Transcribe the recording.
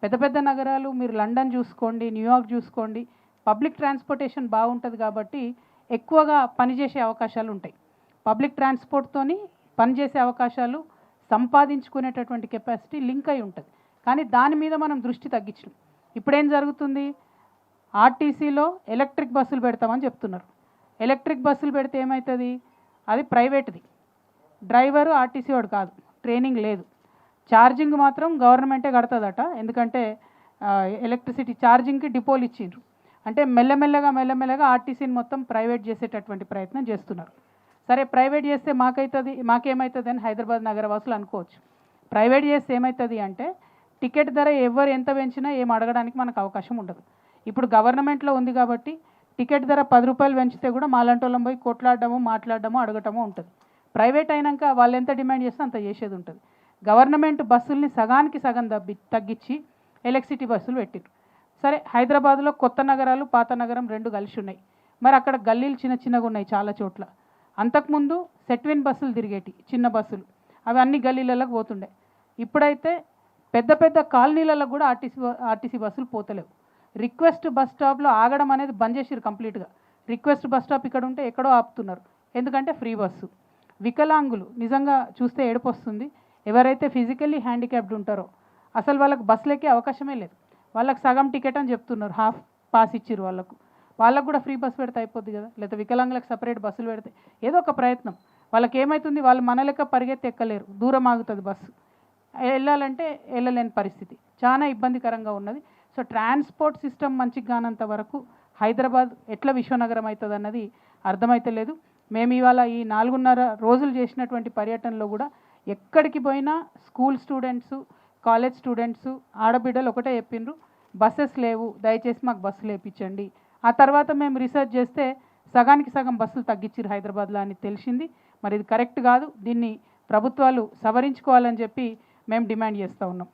పెద్ద పెద్ద నగరాలు మీరు లండన్ చూసుకోండి, న్యూయార్క్ చూసుకోండి, పబ్లిక్ ట్రాన్స్పోర్టేషన్ బాగుంటుంది కాబట్టి ఎక్కువగా పనిచేసే అవకాశాలు ఉంటాయి. పబ్లిక్ ట్రాన్స్పోర్ట్తోని పనిచేసే అవకాశాలు, సంపాదించుకునేటటువంటి కెపాసిటీ లింక్ అయి ఉంటుంది. కానీ దాని మీద మనం దృష్టి తగ్గించడం. ఇప్పుడేం జరుగుతుంది, ఆర్టీసీలో ఎలక్ట్రిక్ బస్సులు పెడతామని చెప్తున్నారు. ఎలక్ట్రిక్ బస్సులు పెడితే ఏమవుతుంది, అది ప్రైవేట్ది, డ్రైవరు ఆర్టీసీ వాడు కాదు, ట్రైనింగ్ లేదు, ఛార్జింగ్ మాత్రం గవర్నమెంటే కడుతుందట. ఎందుకంటే ఎలక్ట్రిసిటీ ఛార్జింగ్కి డిపోలు ఇచ్చిండ్రు. అంటే మెల్లమెల్లగా ఆర్టీసీని మొత్తం ప్రైవేట్ చేసేటటువంటి ప్రయత్నం చేస్తున్నారు. సరే, ప్రైవేట్ చేస్తే మాకేమవుతుంది అని హైదరాబాద్ నగరవాసులు అనుకోవచ్చు. ప్రైవేట్ చేస్తే ఏమవుతుంది అంటే టికెట్ ధర ఎవరు ఎంత పెంచినా ఏం అడగడానికి మనకు అవకాశం ఉండదు. ఇప్పుడు గవర్నమెంట్లో ఉంది కాబట్టి టికెట్ ధర 10 రూపాయలు పెంచితే కూడా మాలాంటోళ్ళం పోయి కొట్లాడడము, మాట్లాడడము, అడగటము ఉంటుంది. ప్రైవేట్ అయినాక వాళ్ళు ఎంత డిమాండ్ చేస్తే అంత చేసేది ఉంటుంది. గవర్నమెంట్ బస్సుల్ని సగానికి సగం తగ్గించి ఎలక్ట్రిసిటీ బస్సులు పెట్టిరు. సరే, హైదరాబాద్లో కొత్త నగరాలు, పాత నగరం రెండు కలిసి ఉన్నాయి. మరి అక్కడ గల్లీలు చిన్నగా ఉన్నాయి చాలా చోట్ల. అంతకుముందు సెట్విన్ బస్సులు తిరిగేటి, చిన్న బస్సులు, అవి అన్ని గల్లీలకు పోతుండే. ఇప్పుడైతే పెద్ద పెద్ద కాలనీలలో కూడా ఆర్టీసీ బస్సులు పోతలేవు. రిక్వెస్ట్ బస్ స్టాప్లో ఆగడం అనేది బంద్ చేసిరు కంప్లీట్గా. రిక్వెస్ట్ బస్ స్టాప్ ఇక్కడ ఉంటే ఎక్కడో ఆపుతున్నారు, ఎందుకంటే ఫ్రీ బస్సు. వికలాంగులు నిజంగా చూస్తే ఏడుపు వస్తుంది. ఎవరైతే ఫిజికల్లీ హ్యాండిక్యాప్డ్ ఉంటారో అసలు వాళ్ళకి బస్సులు ఎక్కే అవకాశమే లేదు. వాళ్ళకి సగం టికెట్ అని చెప్తున్నారు, హాఫ్ పాస్ ఇచ్చిరు వాళ్ళకు కూడా ఫ్రీ బస్ పెడితే అయిపోద్ది కదా, లేదా వికలాంగులకు సపరేట్ బస్సులు పెడితే ఏదో ఒక ప్రయత్నం. వాళ్ళకి ఏమవుతుంది, వాళ్ళు మన లెక్క పరిగెత్తి ఎక్కలేరు, దూరం ఆగుతుంది బస్సు, వెళ్ళాలంటే వెళ్ళలేని పరిస్థితి, చాలా ఇబ్బందికరంగా ఉన్నది. సో ట్రాన్స్పోర్ట్ సిస్టమ్ మంచిగా కానంత వరకు హైదరాబాద్ ఎట్లా విశ్వనగరం అవుతుంది అన్నది అర్థమైతే లేదు. మేము ఇవాళ ఈ 4.5 రోజులు చేసినటువంటి పర్యటనలో కూడా ఎక్కడికి పోయినా స్కూల్ స్టూడెంట్స్, కాలేజ్ స్టూడెంట్స్, ఆడబిడ్డలు ఒకటే చెప్పిండ్రు, బస్సెస్ లేవు, దయచేసి మాకు బస్సులు వేయించండి. ఆ తర్వాత మేము రీసెర్చ్ చేస్తే సగానికి సగం బస్సులు తగ్గించారు హైదరాబాద్లో అని తెలిసింది. మరి ఇది కరెక్ట్ కాదు, దీన్ని ప్రభుత్వాలు సవరించుకోవాలని చెప్పి మేము డిమాండ్ చేస్తూ ఉన్నాం.